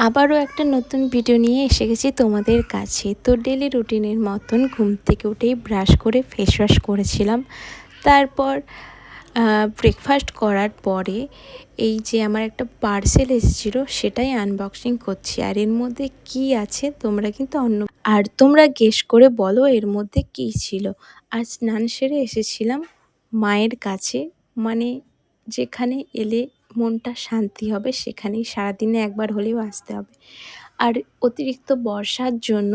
আবারও একটা নতুন ভিডিও নিয়ে এসে গেছি তোমাদের কাছে। তো ডেলি রুটিনের মতন ঘুম থেকে উঠেই ব্রাশ করে ফেস ওয়াশ করেছিলাম। তারপর ব্রেকফাস্ট করার পরে এই যে আমার একটা পার্সেল এসেছিলো সেটাই আনবক্সিং করছি। আর এর মধ্যে কি আছে তোমরা কিন্তু তোমরা গেস করে বলো এর মধ্যে কি ছিল। আজ স্নান সেরে এসেছিলাম মায়ের কাছে, মানে যেখানে এলে মনটা শান্তি হবে সেখানেই সারাদিনে একবার হলেও আসতে হবে। আর অতিরিক্ত বর্ষার জন্য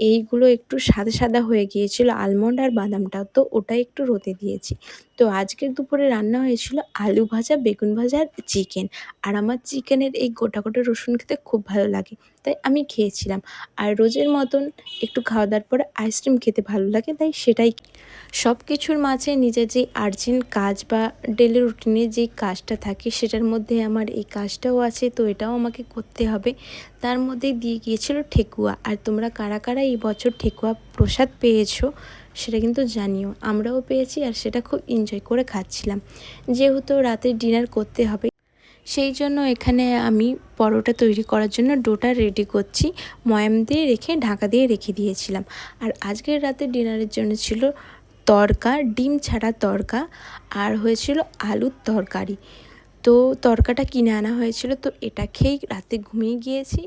এইগুলো একটু সাদা সাদা হয়ে গিয়েছিল, আলমন্ড আর বাদামটা, তো ওটা একটু রোদে দিয়েছি। তো আজকের দুপুরে রান্না হয়েছিল আলু ভাজা, বেগুন ভাজা আর চিকেন। আর আমার চিকেনের এই গোটা গোটা রসুন খেতে খুব ভালো লাগে, তাই আমি খেয়েছিলাম। আর রোজের মতন একটু খাওয়া দাওয়ার পরে আইসক্রিম খেতে ভালো লাগে, তাই সেটাই। সব কিছুর মাঝে নিজের যে আর্জেন্ট কাজ বা ডেলি রুটিনে যেই কাজটা থাকে সেটার মধ্যে আমার এই কাজটাও আছে, তো এটাও আমাকে করতে হবে। তার মধ্যে দিয়ে গিয়েছিল ঠেকুয়া। আর তোমরা কারা কারা এই বছর ঠেকুয়া প্রসাদ পেয়েছো সেটা কিন্তু জানিও। আমরাও পেয়েছি আর সেটা খুব এনজয় করে খাচ্ছিলাম। যেহেতু রাতের ডিনার করতে হবে সেই জন্য এখানে আমি পরোটা তৈরি করার জন্য ডোটা রেডি করছি। ময়াম দিয়ে রেখে ঢাকা দিয়ে রেখে দিয়েছিলাম। আর আজকের রাতে ডিনারের জন্য ছিল তড়কা, ডিম ছাড়া তড়কা, আর হয়েছিল আলুর তরকারি। তো তড়কাটা কিনে আনা হয়েছিল, তো এটা খেয়েই রাতে ঘুমিয়ে গিয়েছি।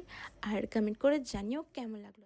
আর কমেন্ট করে জানিও কেমন লাগলো।